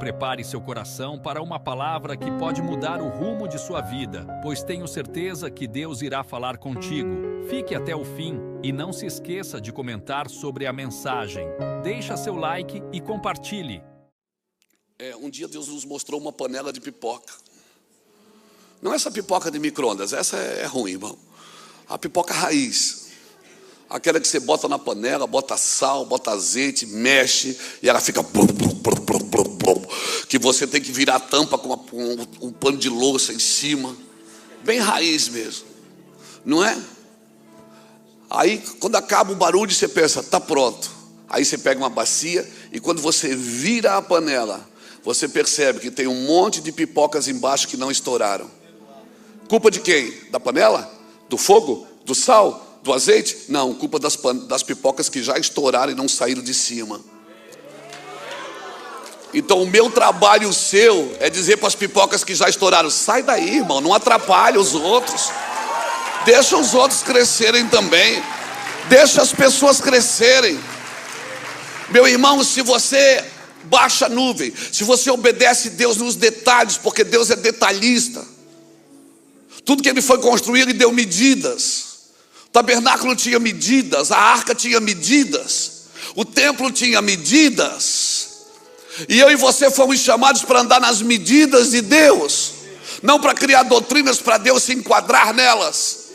prepare seu coração para uma palavra que pode mudar o rumo de sua vida, pois tenho certeza que Deus irá falar contigo. Fique até o fim e não se esqueça de comentar sobre a mensagem. Deixa seu like e compartilhe. Um dia Deus nos mostrou uma panela de pipoca. Não essa pipoca de micro-ondas, essa é ruim, irmão. A pipoca raiz. Aquela que você bota na panela, bota sal, bota azeite, mexe, e ela fica... que você tem que virar a tampa com um pano de louça em cima. Bem raiz mesmo. Não é? Aí, quando acaba o barulho, você pensa, tá pronto. Aí você pega uma bacia e quando você vira a panela, você percebe que tem um monte de pipocas embaixo que não estouraram. Culpa de quem? Da panela? Do fogo? Do sal? Do azeite? Não, culpa das pipocas que já estouraram e não saíram de cima. Então o meu trabalho e o seu é dizer para as pipocas que já estouraram: sai daí, irmão, não atrapalhe os outros. Deixa os outros crescerem também. Deixa as pessoas crescerem. Meu irmão, se você baixa a nuvem, se você obedece a Deus nos detalhes, porque Deus é detalhista. Tudo que Ele foi construir, Ele deu medidas. O tabernáculo tinha medidas, a arca tinha medidas, o templo tinha medidas. E eu e você fomos chamados para andar nas medidas de Deus, não para criar doutrinas para Deus se enquadrar nelas.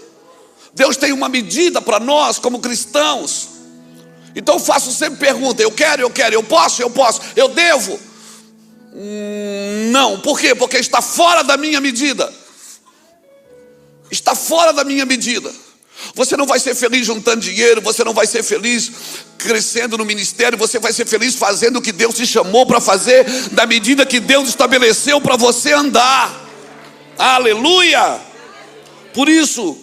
Deus tem uma medida para nós como cristãos. Então eu faço sempre pergunta: eu quero, eu posso, eu devo? Não, por quê? Porque está fora da minha medida. Está fora da minha medida. Você não vai ser feliz juntando dinheiro, você não vai ser feliz crescendo no ministério, você vai ser feliz fazendo o que Deus te chamou para fazer, da medida que Deus estabeleceu para você andar. Aleluia! Por isso,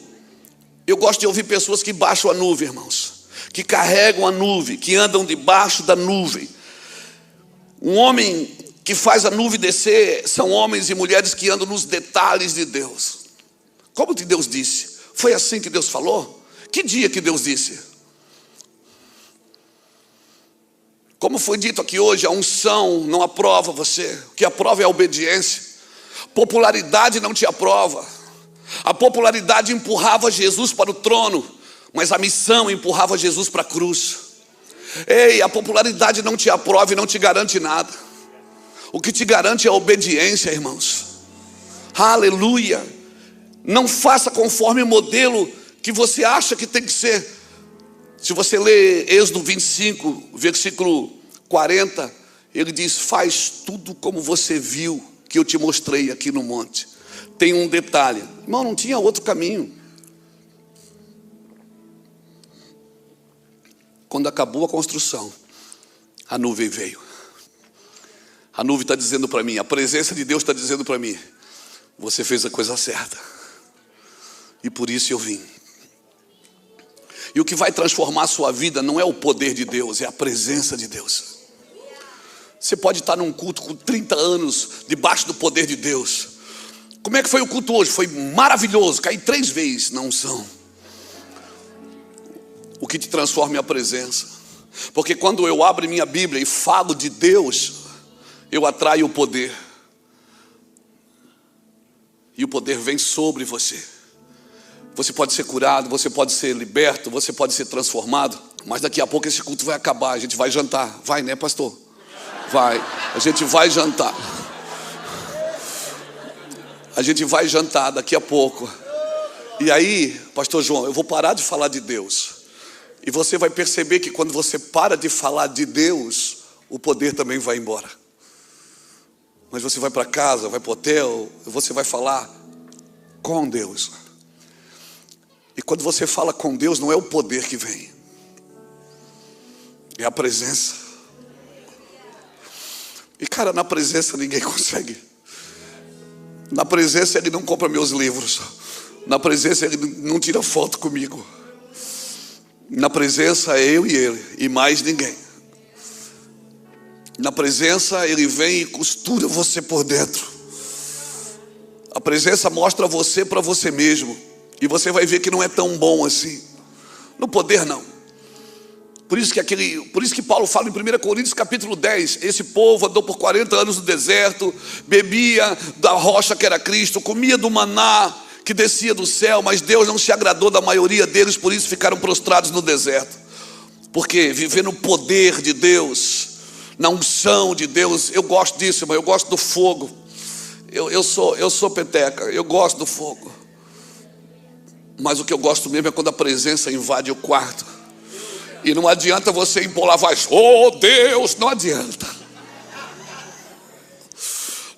eu gosto de ouvir pessoas que baixam a nuvem, irmãos, que carregam a nuvem, que andam debaixo da nuvem. Um homem que faz a nuvem descer são homens e mulheres que andam nos detalhes de Deus. Como que Deus disse? Foi assim que Deus falou? Que dia que Deus disse? Como foi dito aqui hoje, a unção não aprova você. O que aprova é a obediência. Popularidade não te aprova. A popularidade empurrava Jesus para o trono, mas a missão empurrava Jesus para a cruz. Ei, a popularidade não te aprova e não te garante nada. O que te garante é a obediência, irmãos. Aleluia. Não faça conforme o modelo que você acha que tem que ser. Se você ler Êxodo 25, versículo 40, ele diz: faz tudo como você viu que eu te mostrei aqui no monte. Tem um detalhe, irmão, não tinha outro caminho. Quando acabou a construção, a nuvem veio. A nuvem está dizendo para mim, a presença de Deus está dizendo para mim: você fez a coisa certa. E por isso eu vim. E o que vai transformar a sua vida não é o poder de Deus, é a presença de Deus. Você pode estar num culto com 30 anos debaixo do poder de Deus. Como é que foi o culto hoje? Foi maravilhoso, caí 3 vezes na unção. O que te transforma é a presença. Porque quando eu abro minha Bíblia e falo de Deus, eu atraio o poder. E o poder vem sobre você. Você pode ser curado, você pode ser liberto, você pode ser transformado. Mas daqui a pouco esse culto vai acabar, a gente vai jantar. Vai, né, pastor? Vai, a gente vai jantar. A gente vai jantar daqui a pouco. E aí, pastor João, eu vou parar de falar de Deus. E você vai perceber que quando você para de falar de Deus, o poder também vai embora. Mas você vai para casa, vai para o hotel, você vai falar com Deus. E quando você fala com Deus, não é o poder que vem, é a presença. E cara, na presença ninguém consegue. Na presença Ele não compra meus livros. Na presença Ele não tira foto comigo. Na presença é eu e Ele, e mais ninguém. Na presença Ele vem e costura você por dentro. A presença mostra você para você mesmo. E você vai ver que não é tão bom assim. No poder não. Por isso que Paulo fala em 1 Coríntios capítulo 10, esse povo andou por 40 anos no deserto, bebia da rocha que era Cristo, comia do maná que descia do céu, mas Deus não se agradou da maioria deles, por isso ficaram prostrados no deserto. Porque viver no poder de Deus, na unção de Deus, eu gosto disso, irmão, eu gosto do fogo. Eu sou peteca, eu gosto do fogo. Mas o que eu gosto mesmo é quando a presença invade o quarto. E não adianta você empolar a voz, oh Deus, não adianta.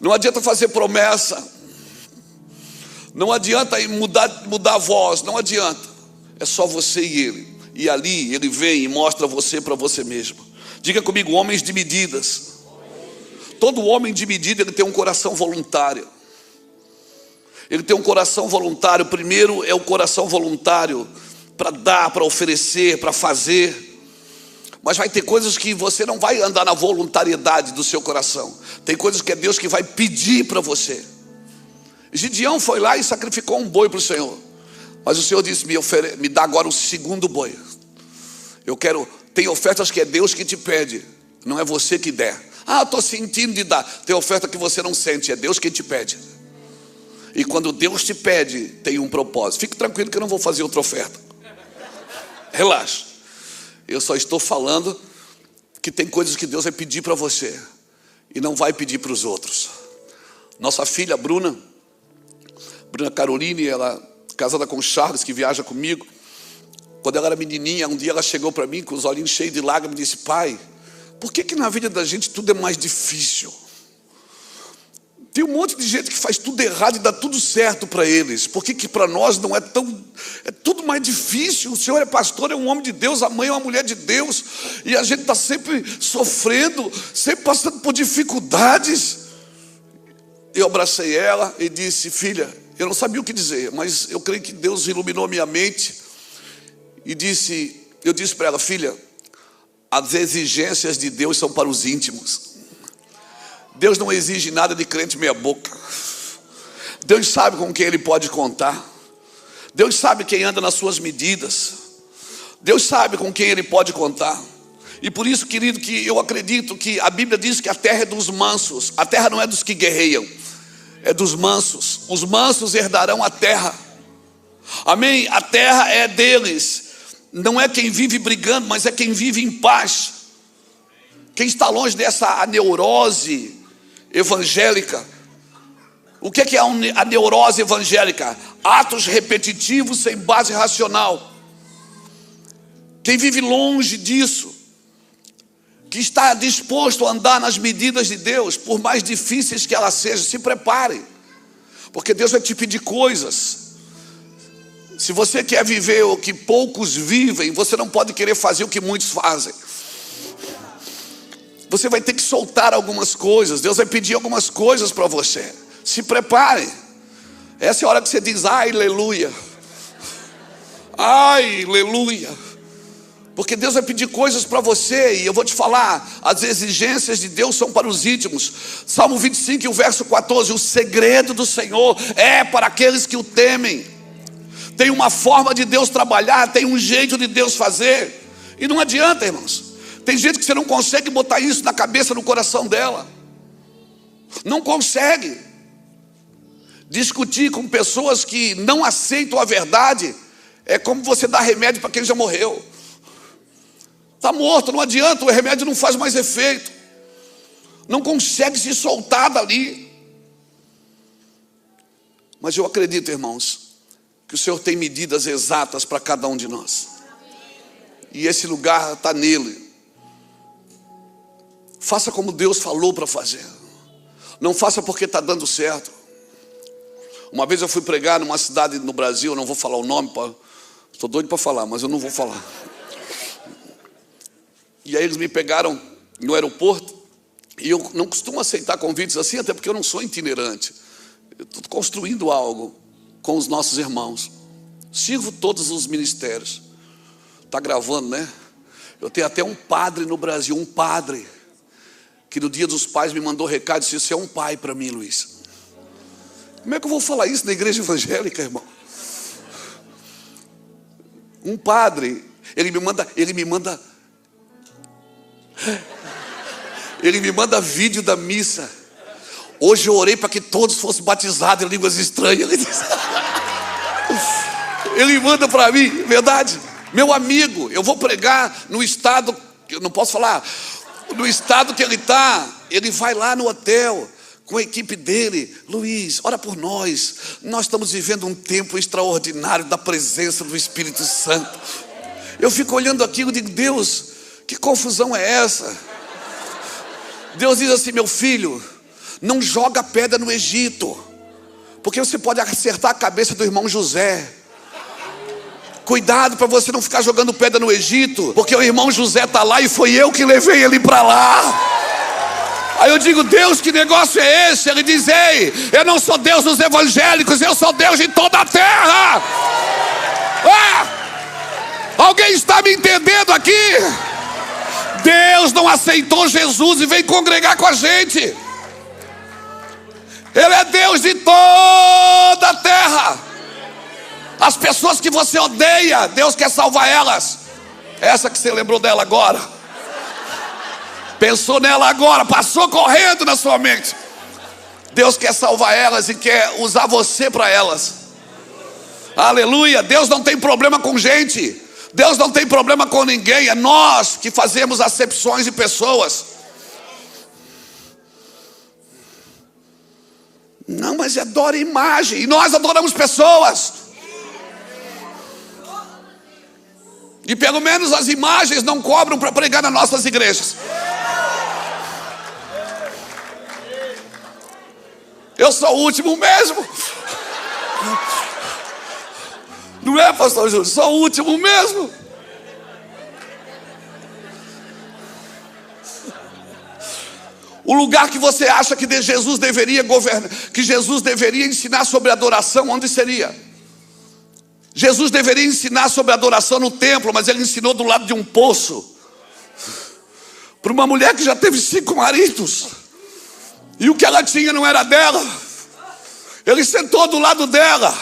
Não adianta fazer promessa. Não adianta mudar a voz, não adianta. É só você e Ele. E ali Ele vem e mostra você para você mesmo. Diga comigo, homens de medidas. Todo homem de medida, ele tem um coração voluntário. Ele tem um coração voluntário. Primeiro é o coração voluntário para dar, para oferecer, para fazer. Mas vai ter coisas que você não vai andar na voluntariedade do seu coração. Tem coisas que é Deus que vai pedir para você. Gideão foi lá e sacrificou um boi para o Senhor. Mas o Senhor disse, me dá agora o segundo boi. Tem ofertas que é Deus que te pede, não é você que der. Eu estou sentindo de dar. Tem oferta que você não sente, é Deus quem te pede. E quando Deus te pede, tem um propósito. Fique tranquilo que eu não vou fazer outra oferta. Relaxa. Eu só estou falando que tem coisas que Deus vai pedir para você e não vai pedir para os outros. Nossa filha Bruna Caroline, ela casada com o Charles, que viaja comigo. Quando ela era menininha, um dia ela chegou para mim com os olhinhos cheios de lágrimas e disse, pai, por que na vida da gente tudo é mais difícil? Tem um monte de gente que faz tudo errado e dá tudo certo para eles. Por que para nós não é tão... É tudo mais difícil. O senhor é pastor, é um homem de Deus, a mãe é uma mulher de Deus. E a gente está sempre sofrendo, sempre passando por dificuldades. Eu abracei ela e disse, filha, eu não sabia o que dizer, mas eu creio que Deus iluminou minha mente. E eu disse para ela, filha, as exigências de Deus são para os íntimos. Deus não exige nada de crente meia boca. Deus sabe com quem Ele pode contar. Deus sabe quem anda nas suas medidas. Deus sabe com quem Ele pode contar. E por isso, querido, que eu acredito que a Bíblia diz que a terra é dos mansos. A terra não é dos que guerreiam, é dos mansos. Os mansos herdarão a terra. Amém? A terra é deles. Não é quem vive brigando, mas é quem vive em paz. Quem está longe dessa neurose evangélica. O que é a neurose evangélica? Atos repetitivos sem base racional. Quem vive longe disso, que está disposto a andar nas medidas de Deus, por mais difíceis que elas sejam, se prepare, porque Deus vai te pedir coisas. Se você quer viver o que poucos vivem, você não pode querer fazer o que muitos fazem. Você vai ter que soltar algumas coisas. Deus vai pedir algumas coisas para você. Se prepare. Essa é a hora que você diz, ai, aleluia. Ai, aleluia. Porque Deus vai pedir coisas para você. E eu vou te falar, as exigências de Deus são para os íntimos. Salmo 25, o verso 14. O segredo do Senhor é para aqueles que o temem. Tem uma forma de Deus trabalhar, tem um jeito de Deus fazer. E não adianta, irmãos. Tem gente que você não consegue botar isso na cabeça, no coração dela. Não consegue. Discutir com pessoas que não aceitam a verdade é como você dar remédio para quem já morreu. Está morto, não adianta, o remédio não faz mais efeito. Não consegue se soltar dali. Mas eu acredito, irmãos, que o Senhor tem medidas exatas para cada um de nós. E esse lugar está nele. Faça como Deus falou para fazer. Não faça porque está dando certo. Uma vez eu fui pregar numa cidade no Brasil, não vou falar o nome, estou doido para falar, mas eu não vou falar. E aí eles me pegaram no aeroporto, e eu não costumo aceitar convites assim, até porque eu não sou itinerante. Eu estou construindo algo com os nossos irmãos. Sirvo todos os ministérios. Está gravando, né? Eu tenho até um padre no Brasil, um padre, que no dia dos pais me mandou recado e disse, você é um pai para mim, Luiz. Como é que eu vou falar isso na igreja evangélica, irmão? Um padre, ele me manda Ele me manda vídeo da missa. Hoje eu orei para que todos fossem batizados em línguas estranhas. Ele manda para mim, verdade. Meu amigo, eu vou pregar no estado, eu não posso falar, no estado que ele está. Ele vai lá no hotel com a equipe dele. Luiz, ora por nós. Nós estamos vivendo um tempo extraordinário da presença do Espírito Santo. Eu fico olhando aquilo e digo, Deus, que confusão é essa? Deus diz assim, meu filho, não joga pedra no Egito, porque você pode acertar a cabeça do irmão José. Cuidado para você não ficar jogando pedra no Egito, porque o irmão José está lá e foi eu que levei ele para lá. Aí eu digo, Deus, que negócio é esse? Ele diz, ei, eu não sou Deus dos evangélicos, eu sou Deus de toda a terra. Alguém está me entendendo aqui? Deus não aceitou Jesus e veio congregar com a gente. Ele é Deus de toda a terra. As pessoas que você odeia, Deus quer salvar elas. Essa que você lembrou dela agora, pensou nela agora, passou correndo na sua mente. Deus quer salvar elas e quer usar você para elas. Aleluia. Deus não tem problema com gente. Deus não tem problema com ninguém. É nós que fazemos acepções de pessoas. Não, mas adora imagem. E nós adoramos pessoas. E pelo menos as imagens não cobram para pregar nas nossas igrejas. Eu sou o último mesmo. Não é, pastor Júlio? Sou o último mesmo. O lugar que você acha que Jesus deveria governar, que Jesus deveria ensinar sobre adoração, onde seria? Jesus deveria ensinar sobre adoração no templo, mas ele ensinou do lado de um poço, para uma mulher que já teve 5 maridos, e o que ela tinha não era dela. Ele sentou do lado dela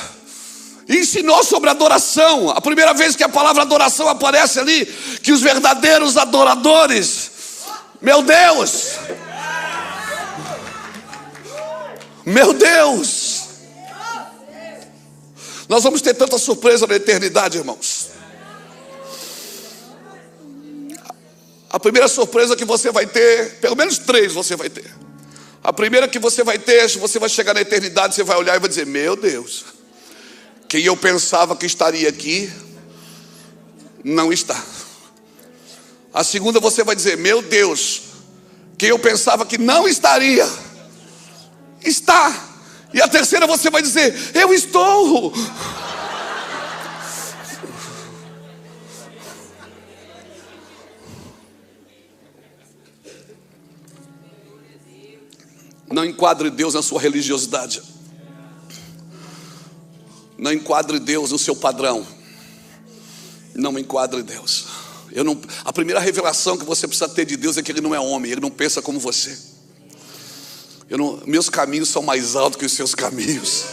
e ensinou sobre adoração. A primeira vez que a palavra adoração aparece ali, que os verdadeiros adoradores, meu Deus, meu Deus, nós vamos ter tanta surpresa na eternidade, irmãos. A primeira surpresa que você vai ter, pelo menos 3 você vai ter. A primeira que você vai ter, você vai chegar na eternidade, você vai olhar e vai dizer, meu Deus, quem eu pensava que estaria aqui, não está. A segunda você vai dizer, meu Deus, quem eu pensava que não estaria, está. E a terceira você vai dizer, eu estou. Não enquadre Deus na sua religiosidade. Não enquadre Deus no seu padrão. Não enquadre Deus. A primeira revelação que você precisa ter de Deus é que Ele não é homem. Ele não pensa como você. Meus caminhos são mais altos que os seus caminhos.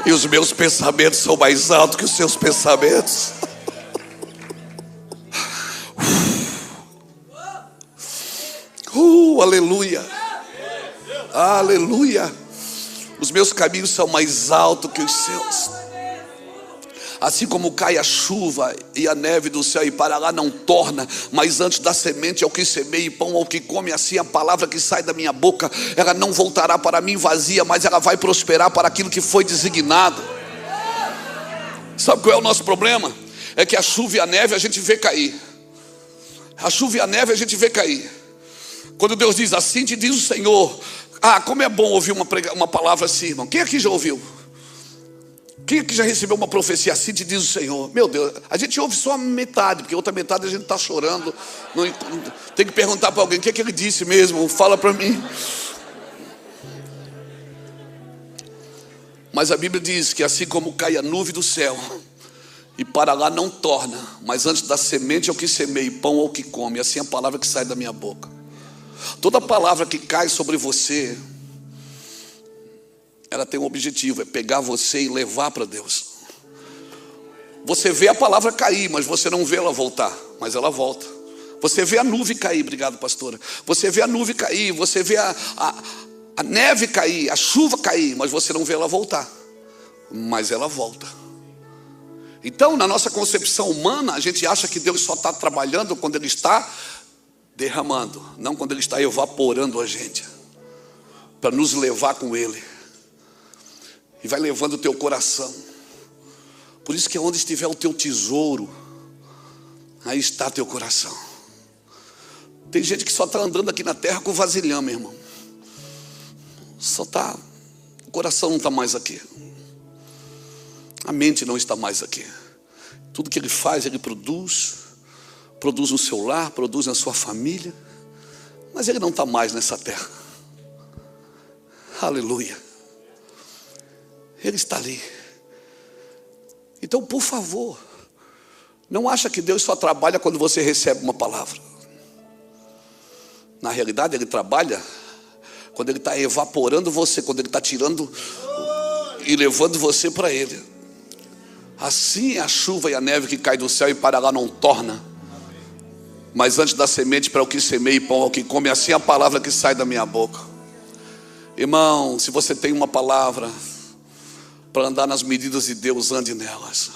E os meus pensamentos são mais altos que os seus pensamentos. Aleluia. Aleluia. Os meus caminhos são mais altos que os seus. Assim como cai a chuva e a neve do céu e para lá não torna, mas antes da semente ao que semeia e pão ao que come, assim a palavra que sai da minha boca, ela não voltará para mim vazia, mas ela vai prosperar para aquilo que foi designado. Sabe qual é o nosso problema? É que a chuva e a neve a gente vê cair. A chuva e a neve a gente vê cair. Quando Deus diz assim te diz o Senhor. Como é bom ouvir uma palavra assim, irmão. Quem aqui já ouviu? Quem aqui já recebeu uma profecia assim te diz o Senhor? Meu Deus, a gente ouve só a metade, porque a outra metade a gente está chorando. Tem que perguntar para alguém, o que é que ele disse mesmo? Fala para mim. Mas a Bíblia diz que assim como cai a nuvem do céu e para lá não torna, mas antes da semente ao que semeia e pão ao que come, assim a palavra que sai da minha boca. Toda palavra que cai sobre você, ela tem um objetivo, é pegar você e levar para Deus. Você vê a palavra cair, mas você não vê ela voltar, mas ela volta. Você vê a nuvem cair, obrigado, pastora. Você vê a nuvem cair, você vê a neve cair, a chuva cair, mas você não vê ela voltar. Mas ela volta. Então, na nossa concepção humana, a gente acha que Deus só está trabalhando quando Ele está derramando, não quando Ele está evaporando a gente, para nos levar com Ele. E vai levando o teu coração. Por isso que onde estiver o teu tesouro, aí está teu coração. Tem gente que só está andando aqui na terra com vasilhame, irmão. O coração não está mais aqui. A mente não está mais aqui. Tudo que ele faz, ele produz no seu lar, produz na sua família, mas ele não está mais nessa terra. Aleluia. Ele está ali. Então, por favor, não acha que Deus só trabalha quando você recebe uma palavra. Na realidade, Ele trabalha quando Ele está evaporando você, quando Ele está tirando e levando você para Ele. Assim é a chuva e a neve que cai do céu e para lá não torna. Mas antes da semente para o que semeia e pão ao que come, assim é a palavra que sai da minha boca. Irmão, se você tem uma palavra para andar nas medidas de Deus, ande nelas.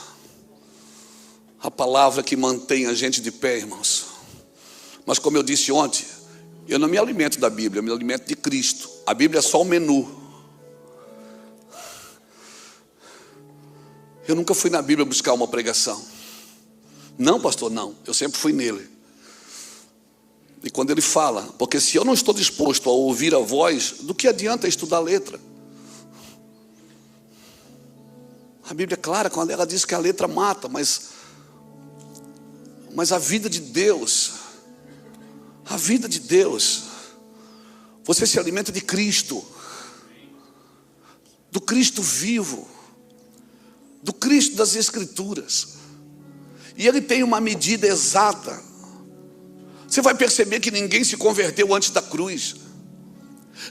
A palavra que mantém a gente de pé, irmãos. Mas como eu disse ontem, eu não me alimento da Bíblia, eu me alimento de Cristo. A Bíblia é só o menu. Eu nunca fui na Bíblia buscar uma pregação. Não, pastor, não. Eu sempre fui nele. E quando ele fala, porque se eu não estou disposto a ouvir a voz, do que adianta estudar a letra? A Bíblia é clara quando ela diz que a letra mata, mas a vida de Deus, você se alimenta de Cristo, do Cristo vivo, do Cristo das Escrituras, e Ele tem uma medida exata. Você vai perceber que ninguém se converteu antes da cruz.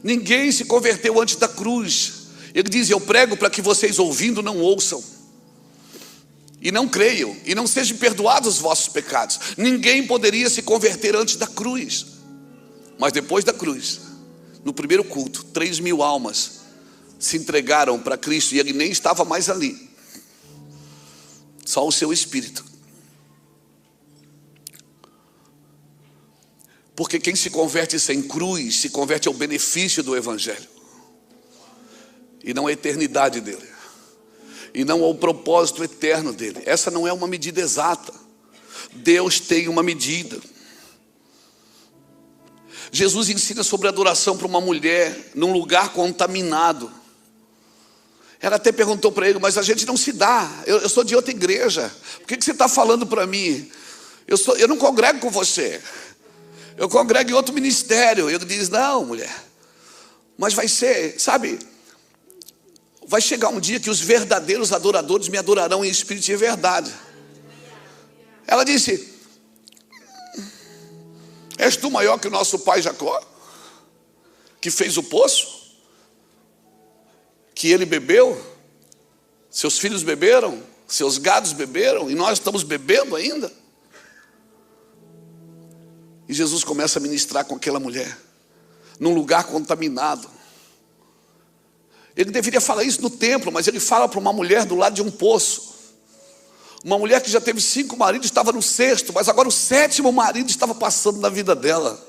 Ninguém se converteu antes da cruz. Ele diz: eu prego para que vocês ouvindo não ouçam, e não creiam, e não sejam perdoados os vossos pecados. Ninguém poderia se converter antes da cruz. Mas depois da cruz, no primeiro culto, 3.000 almas se entregaram para Cristo, e Ele nem estava mais ali. Só o seu Espírito. Porque quem se converte sem cruz, se converte ao benefício do Evangelho, e não à eternidade dele, e não ao propósito eterno dele. Essa não é uma medida exata. Deus tem uma medida. Jesus ensina sobre adoração para uma mulher num lugar contaminado. Ela até perguntou para ele: mas a gente não se dá, eu sou de outra igreja, por que você está falando para mim? Eu não congrego com você, eu congrego em outro ministério. Ele diz: não, mulher, mas vai ser, sabe, vai chegar um dia que os verdadeiros adoradores me adorarão em espírito e em verdade. Ela disse: és tu maior que o nosso pai Jacó, que fez o poço, que ele bebeu, seus filhos beberam, seus gados beberam, e nós estamos bebendo ainda? E Jesus começa a ministrar com aquela mulher, num lugar contaminado. Ele deveria falar isso no templo, mas ele fala para uma mulher do lado de um poço. Uma mulher que já teve 5 maridos, estava no 6º, mas agora o 7º marido estava passando na vida dela.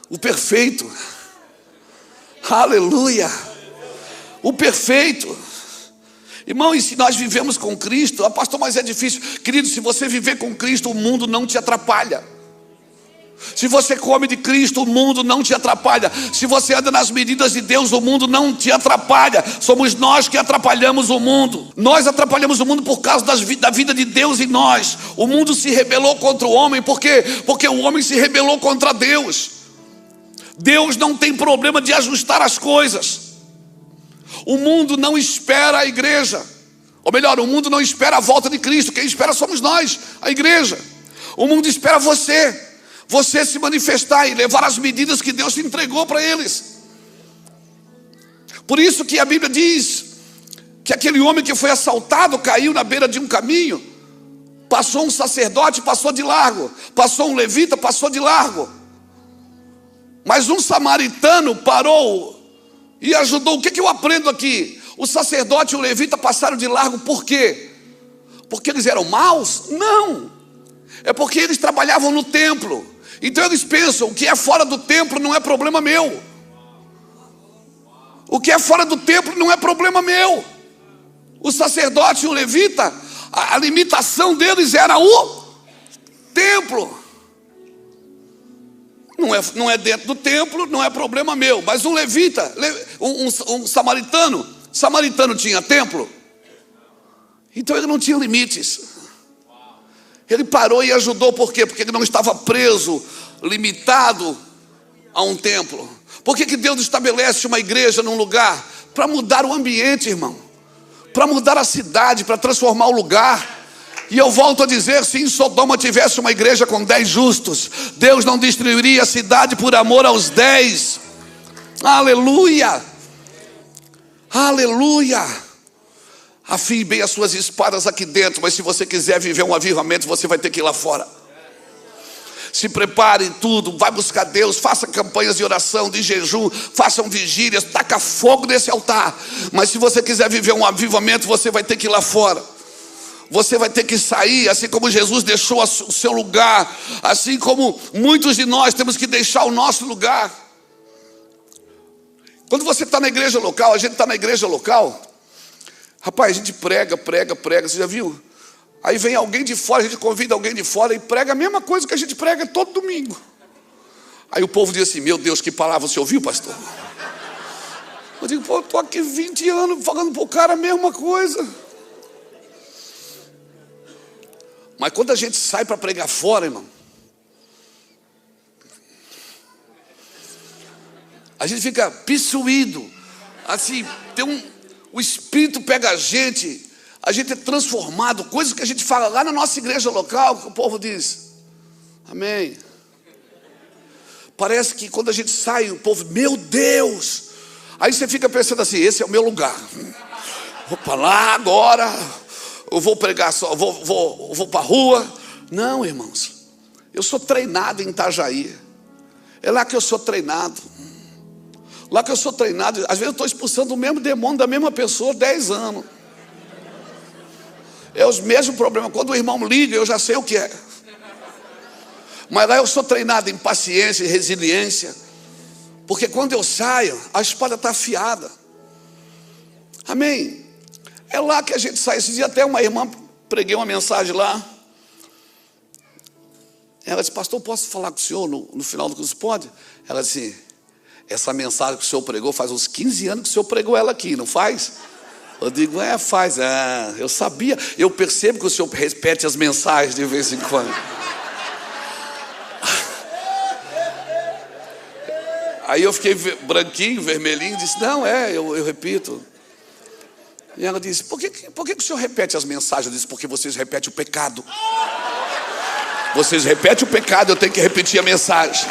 O perfeito. Aleluia. O perfeito. Irmão, e se nós vivemos com Cristo, pastor, mas é difícil. Querido, se você viver com Cristo, o mundo não te atrapalha. Se você come de Cristo, o mundo não te atrapalha. Se você anda nas medidas de Deus, o mundo não te atrapalha. Somos nós que atrapalhamos o mundo. Nós atrapalhamos o mundo por causa da vida de Deus em nós. O mundo se rebelou contra o homem. Por quê? Porque o homem se rebelou contra Deus. Deus não tem problema de ajustar as coisas. O mundo não espera a igreja. Ou melhor, o mundo não espera a volta de Cristo. Quem espera somos nós, a igreja. O mundo espera você se manifestar e levar as medidas que Deus te entregou para eles. Por isso que a Bíblia diz que aquele homem que foi assaltado caiu na beira de um caminho. Passou um sacerdote, passou de largo. Passou um levita, passou de largo. Mas um samaritano parou e ajudou. O que eu aprendo aqui? O sacerdote e o levita passaram de largo, por quê? Porque eles eram maus? Não. É porque eles trabalhavam no templo. Então eles pensam, o que é fora do templo não é problema meu. O que é fora do templo não é problema meu. O sacerdote e o levita, a limitação deles era o templo. Não é dentro do templo, não é problema meu. Mas um levita, um samaritano tinha templo. Então ele não tinha limites. Ele parou e ajudou, por quê? Porque ele não estava preso, limitado a um templo. Por que Deus estabelece uma igreja num lugar? Para mudar o ambiente, irmão. Para mudar a cidade, para transformar o lugar. E eu volto a dizer, se em Sodoma tivesse uma igreja com 10 justos, Deus não destruiria a cidade por amor aos 10. Aleluia! Aleluia! Afie bem as suas espadas aqui dentro, mas se você quiser viver um avivamento, você vai ter que ir lá fora. Se prepare em tudo, vai buscar Deus, faça campanhas de oração, de jejum, façam vigílias, taca fogo nesse altar. Mas se você quiser viver um avivamento, você vai ter que ir lá fora. Você vai ter que sair, assim como Jesus deixou o seu lugar, assim como muitos de nós temos que deixar o nosso lugar. Quando você está na igreja local, a gente está na igreja local, rapaz, a gente prega, você já viu? Aí vem alguém de fora, a gente convida alguém de fora e prega a mesma coisa que a gente prega todo domingo. Aí o povo diz assim, meu Deus, que palavra você ouviu, pastor? Eu digo, pô, eu estou aqui 20 anos falando para o cara a mesma coisa. Mas quando a gente sai para pregar fora, irmão, a gente fica possuído, assim, o Espírito pega a gente é transformado, coisas que a gente fala lá na nossa igreja local, que o povo diz, amém. Parece que quando a gente sai, o povo, meu Deus, aí você fica pensando assim, esse é o meu lugar, vou para lá agora, eu vou pregar só, vou para a rua. Não, irmãos, eu sou treinado em Itajaí, é lá que eu sou treinado. Lá que eu sou treinado, às vezes eu estou expulsando o mesmo demônio da mesma pessoa 10 anos. É os mesmos problemas. Quando o irmão liga, eu já sei o que é. Mas lá eu sou treinado em paciência e resiliência. Porque quando eu saio, a espada está afiada. Amém? É lá que a gente sai. Esse dia até uma irmã, preguei uma mensagem lá. Ela disse, pastor, posso falar com o senhor no final do curso? Pode? Ela disse, essa mensagem que o senhor pregou, faz uns 15 anos que o senhor pregou ela aqui, não faz? Eu digo, faz. Eu sabia, eu percebo que o senhor repete as mensagens de vez em quando. Aí eu fiquei branquinho, vermelhinho, disse, não, eu repito. E ela disse, por que o senhor repete as mensagens? Eu disse, porque vocês repetem o pecado. Vocês repetem o pecado, eu tenho que repetir a mensagem.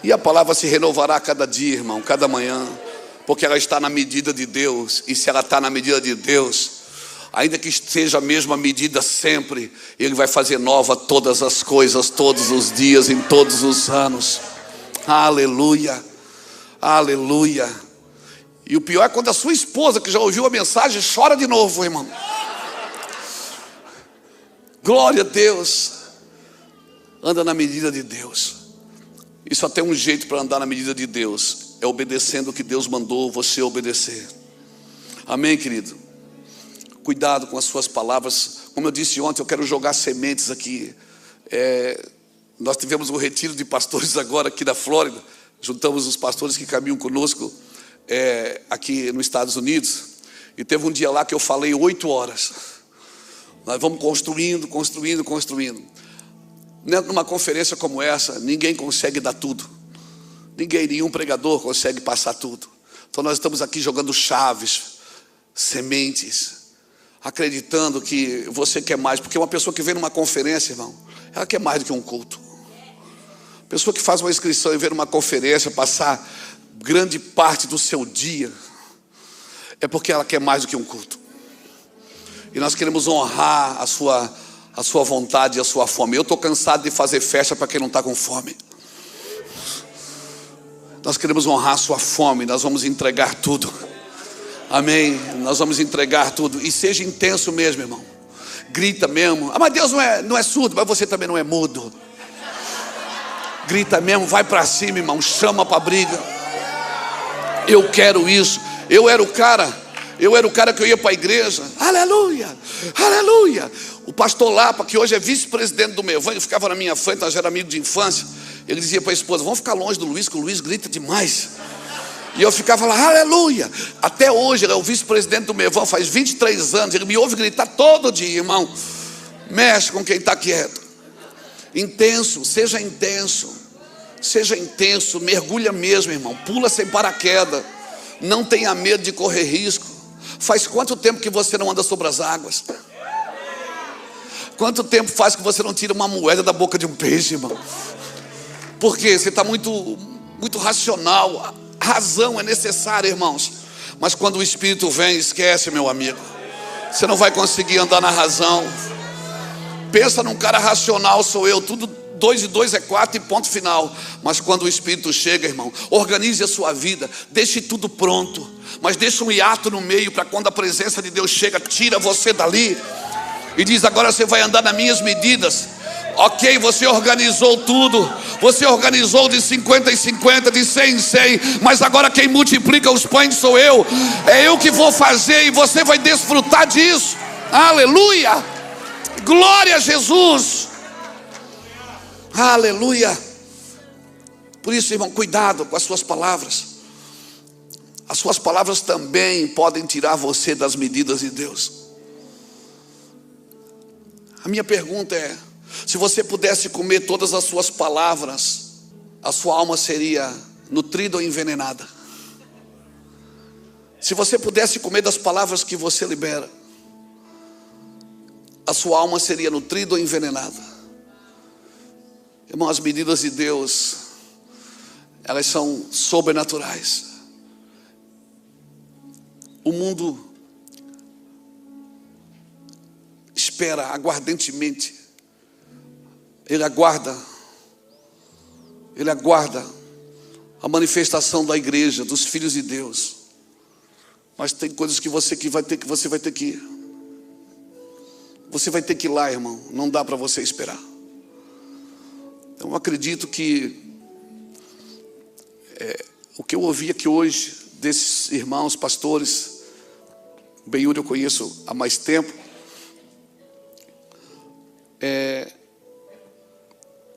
E a palavra se renovará a cada dia, irmão, cada manhã. Porque ela está na medida de Deus. E se ela está na medida de Deus, ainda que esteja a mesma medida sempre, Ele vai fazer nova todas as coisas, todos os dias, em todos os anos. Aleluia, aleluia. E o pior é quando a sua esposa, que já ouviu a mensagem, chora de novo, irmão. Glória a Deus. Anda na medida de Deus. E só tem um jeito para andar na medida de Deus, é obedecendo o que Deus mandou você obedecer. Amém, querido? Cuidado com as suas palavras. Como eu disse ontem, eu quero jogar sementes aqui. Nós tivemos um retiro de pastores agora aqui da Flórida. Juntamos os pastores que caminham conosco aqui nos Estados Unidos. E teve um dia lá que eu falei 8 horas. Nós vamos construindo. Numa conferência como essa, ninguém consegue dar tudo. Nenhum pregador consegue passar tudo. Então nós estamos aqui jogando chaves, sementes, acreditando que você quer mais. Porque uma pessoa que vem numa conferência, irmão, ela quer mais do que um culto. Pessoa que faz uma inscrição e vem numa conferência, passar grande parte do seu dia, é porque ela quer mais do que um culto. E nós queremos honrar a sua vontade e a sua fome. Eu estou cansado de fazer festa para quem não está com fome. Nós queremos honrar a sua fome. Nós vamos entregar tudo. Amém? Nós vamos entregar tudo. E seja intenso mesmo, irmão. Grita mesmo. Ah, mas Deus não é surdo, mas você também não é mudo. Grita mesmo, vai para cima, irmão. Chama para a briga. Eu quero isso. Eu era o cara que eu ia para a igreja. Aleluia, aleluia. O pastor Lapa, que hoje é vice-presidente do Mevan, ficava na minha frente, nós era amigo de infância. Ele dizia para a esposa: vamos ficar longe do Luiz, que o Luiz grita demais. E eu ficava lá, aleluia. Até hoje ele é o vice-presidente do Mevan, faz 23 anos. Ele me ouve gritar todo dia, irmão. Mexe com quem está quieto. Intenso, seja intenso. Seja intenso, mergulha mesmo, irmão. Pula sem paraquedas. Não tenha medo de correr risco. Faz quanto tempo que você não anda sobre as águas? Quanto tempo faz que você não tira uma moeda da boca de um peixe, irmão? Por quê? Você está muito racional. A razão é necessária, irmãos. Mas quando o Espírito vem, esquece, meu amigo. Você não vai conseguir andar na razão. Pensa num cara racional, sou eu. Tudo 2 e 2 é 4 e ponto final. Mas quando o Espírito chega, irmão, organize a sua vida. Deixe tudo pronto. Mas deixe um hiato no meio, para quando a presença de Deus chega, tira você dali e diz: agora você vai andar nas minhas medidas. Ok, você organizou tudo. Você organizou de 50 em 50, de 100 em 100. Mas agora quem multiplica os pães sou eu. É eu que vou fazer e você vai desfrutar disso. Aleluia. Glória a Jesus. Aleluia. Por isso, irmão, cuidado com as suas palavras. As suas palavras também podem tirar você das medidas de Deus. A minha pergunta é: se você pudesse comer todas as suas palavras, a sua alma seria nutrida ou envenenada? Se você pudesse comer das palavras que você libera, a sua alma seria nutrida ou envenenada? Irmão, as medidas de Deus, elas são sobrenaturais. O mundo espera aguardentemente. Ele aguarda a manifestação da igreja, dos filhos de Deus. Mas tem coisas que você vai ter que ir. Você vai ter que ir lá, irmão. Não dá para você esperar. Então, eu acredito que o que eu ouvi aqui hoje desses irmãos pastores, Benhur eu conheço há mais tempo,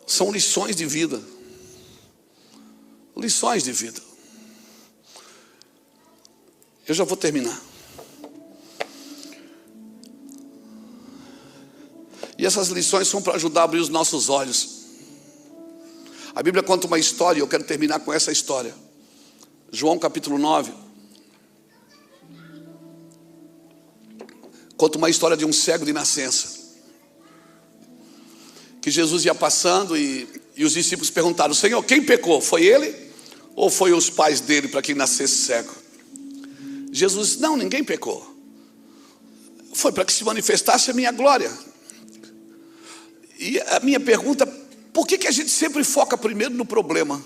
são lições de vida. Lições de vida. Eu já vou terminar. E essas lições são para ajudar a abrir os nossos olhos. A Bíblia conta uma história, e eu quero terminar com essa história. João capítulo 9. Conta uma história de um cego de nascença. Que Jesus ia passando e os discípulos perguntaram: Senhor, quem pecou? Foi ele ou foi os pais dele para que nascesse cego? Jesus disse: não, ninguém pecou. Foi para que se manifestasse a minha glória. E a minha pergunta: por que a gente sempre foca primeiro no problema?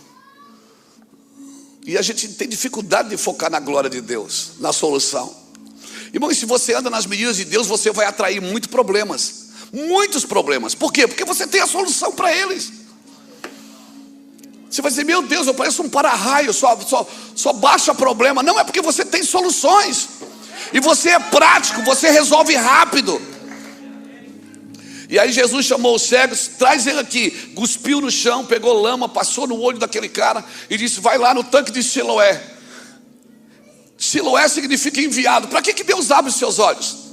E a gente tem dificuldade de focar na glória de Deus, na solução. Irmão, e se você anda nas medidas de Deus, você vai atrair muitos problemas. Muitos problemas. Por quê? Porque você tem a solução para eles. Você vai dizer: meu Deus, eu pareço um para-raio, só baixa problema. Não, é porque você tem soluções. E você é prático, você resolve rápido. E aí Jesus chamou os cegos: traz ele aqui. Cuspiu no chão, pegou lama, passou no olho daquele cara e disse: vai lá no tanque de Siloé. Siloé significa enviado. Para que Deus abre os seus olhos?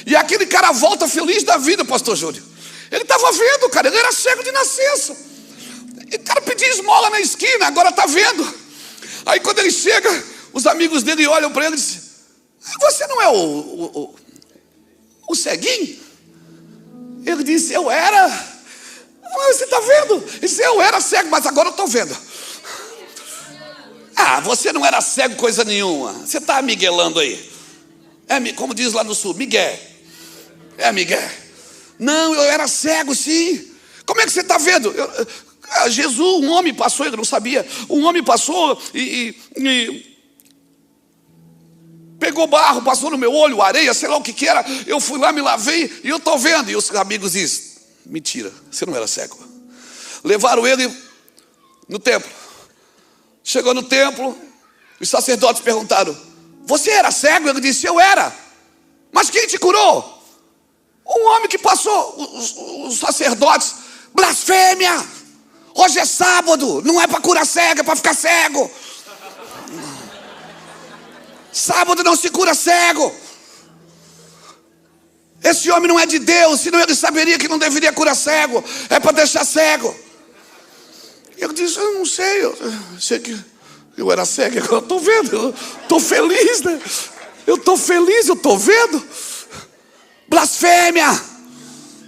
E aquele cara volta feliz da vida, pastor Júlio. Ele estava vendo, cara, ele era cego de nascença. E o cara pedia esmola na esquina, agora está vendo. Aí quando ele chega, os amigos dele olham para ele e dizem: você não é o ceguinho? Ele disse: eu era. Você está vendo? Ele disse: eu era cego, mas agora eu estou vendo. Ah, você não era cego coisa nenhuma. Você está miguelando aí. Como diz lá no sul, migué. Migué. Não, eu era cego sim. Como é que você está vendo? Jesus, um homem passou, eu não sabia. Um homem passou e pegou barro, passou no meu olho, areia, sei lá o que era. Eu fui lá, me lavei e eu estou vendo. E os amigos dizem, mentira, você não era cego. Levaram ele no templo. Chegou no templo, os sacerdotes perguntaram, você era cego? Ele disse, eu era. Mas quem te curou? Um homem que passou. Os sacerdotes, blasfêmia. Hoje é sábado, não é para curar cego, é para ficar cego. Sábado não se cura cego. Esse homem não é de Deus, senão ele saberia que não deveria curar cego. É para deixar cego. Eu disse, eu não sei, eu sei que eu era cego, agora eu estou vendo, eu estou feliz, né? Eu estou feliz, eu estou vendo. Blasfêmia.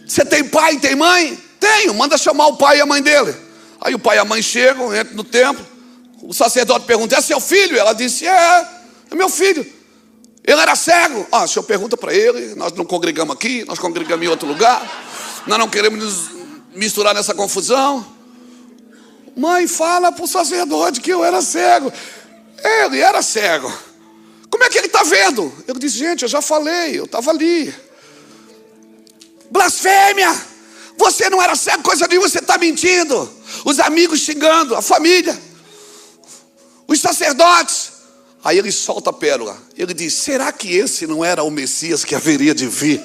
Você tem pai, tem mãe? Tenho, manda chamar o pai e a mãe dele. Aí o pai e a mãe chegam, entram no templo. O sacerdote pergunta, é seu filho? Ela disse, é meu filho. Ele era cego. O senhor pergunta para ele, nós não congregamos aqui, nós congregamos em outro lugar. Nós não queremos nos misturar nessa confusão. Mãe, fala para o sacerdote que eu era cego. Ele era cego. Como é que ele está vendo? Eu disse, gente, eu já falei, eu estava ali. Blasfêmia. Você não era cego, coisa nenhuma, você está mentindo. Os amigos xingando, a família, os sacerdotes. Aí ele solta a pérola. Ele diz, será que esse não era o Messias que haveria de vir?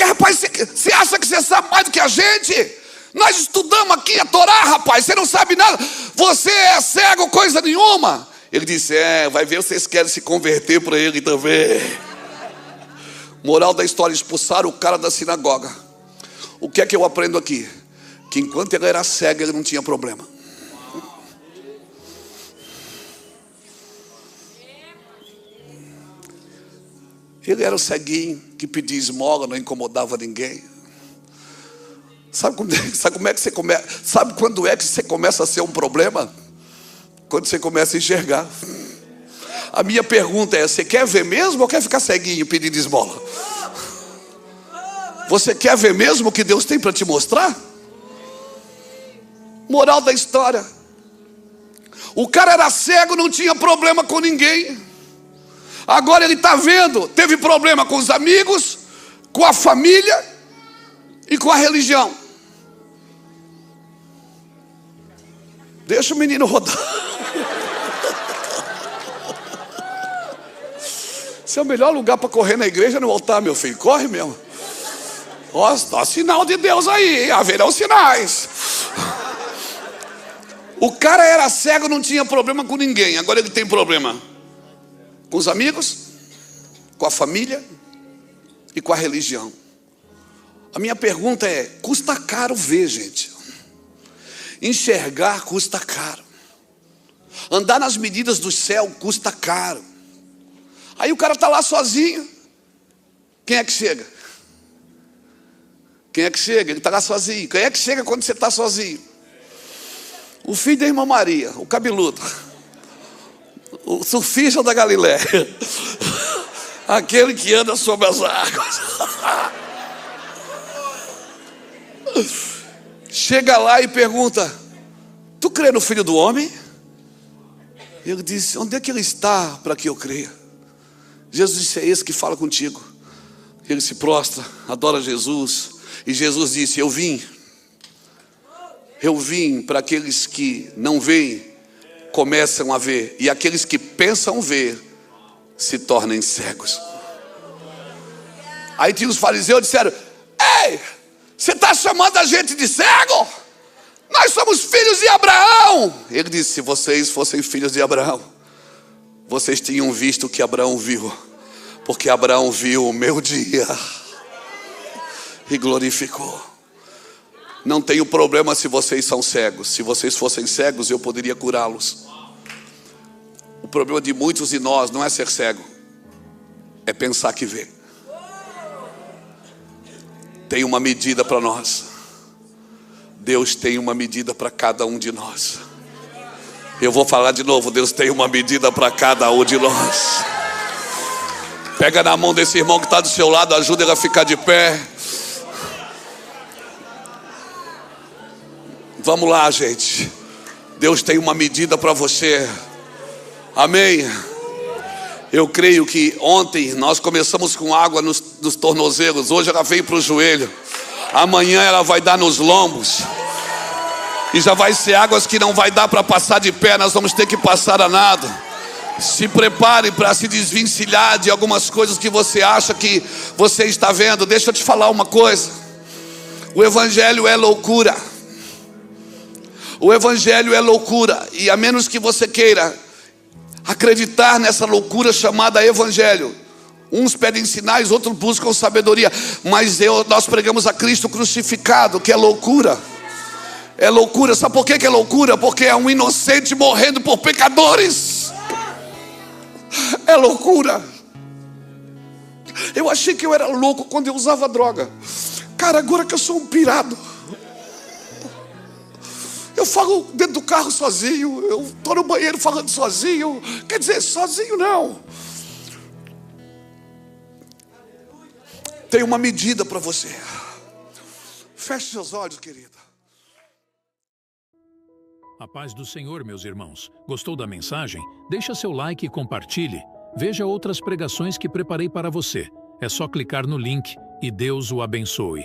Rapaz, você acha que você sabe mais do que a gente? Nós estudamos aqui a Torá, rapaz, você não sabe nada. Você é cego, coisa nenhuma. Ele disse, vai ver, vocês querem se converter para ele também. Moral da história, expulsaram o cara da sinagoga. O que é que eu aprendo aqui? Que enquanto ele era cego, ele não tinha problema. Ele era o ceguinho que pedia esmola, não incomodava ninguém. Sabe quando é que você começa? Sabe quando é que você começa a ser um problema? Quando você começa a enxergar. A minha pergunta é: você quer ver mesmo ou quer ficar ceguinho pedindo esmola? Você quer ver mesmo o que Deus tem para te mostrar? Moral da história: o cara era cego, não tinha problema com ninguém. Agora ele está vendo, teve problema com os amigos, com a família e com a religião. Deixa o menino rodar. Esse é o melhor lugar para correr na igreja, no altar, meu filho. Corre mesmo. Ó, sinal de Deus aí, haverão sinais. O cara era cego, não tinha problema com ninguém. Agora ele tem problema com os amigos, com a família e com a religião. A minha pergunta é: custa caro ver, gente. Enxergar custa caro. Andar nas medidas do céu custa caro. Aí o cara está lá sozinho. Quem é que chega? Quem é que chega? Ele está lá sozinho. Quem é que chega quando você está sozinho? O filho da irmã Maria, o cabeludo, o surfista da Galiléia, aquele que anda sobre as águas. Chega lá e pergunta: tu crê no Filho do Homem? Ele disse: onde é que ele está para que eu creia? Jesus disse: é esse que fala contigo. Ele se prostra, adora Jesus. E Jesus disse: eu vim para aqueles que não veem, começam a ver, e aqueles que pensam ver, se tornem cegos. Aí tinha os fariseus que disseram: ei, você está chamando a gente de cego? Nós somos filhos de Abraão. Ele disse: se vocês fossem filhos de Abraão, vocês tinham visto o que Abraão viu, porque Abraão viu o meu dia e glorificou. Não tenho problema se vocês são cegos. Se vocês fossem cegos, eu poderia curá-los. O problema de muitos de nós não é ser cego, é pensar que vê. Tem uma medida para nós. Deus tem uma medida para cada um de nós. Eu vou falar de novo, Deus tem uma medida para cada um de nós. Pega na mão desse irmão que está do seu lado, ajuda ele a ficar de pé. Vamos lá, gente. Deus tem uma medida para você. Amém. Eu creio que ontem nós começamos com água nos tornozelos. Hoje ela veio para o joelho. Amanhã ela vai dar nos lombos. E já vai ser águas que não vai dar para passar de pé. Nós vamos ter que passar a nado. Se prepare para se desvencilhar de algumas coisas que você acha que você está vendo. Deixa eu te falar uma coisa. O evangelho é loucura. O evangelho é loucura. E a menos que você queira acreditar nessa loucura chamada evangelho, uns pedem sinais, outros buscam sabedoria, mas nós pregamos a Cristo crucificado, que é loucura. É loucura. Sabe por que é loucura? Porque é um inocente morrendo por pecadores. É loucura. Eu achei que eu era louco quando eu usava droga. Cara, agora que eu sou um pirado, eu falo dentro do carro sozinho, eu estou no banheiro falando sozinho. Quer dizer, sozinho não. Tem uma medida para você. Feche seus olhos, querida. A paz do Senhor, meus irmãos. Gostou da mensagem? Deixa seu like e compartilhe. Veja outras pregações que preparei para você. É só clicar no link e Deus o abençoe.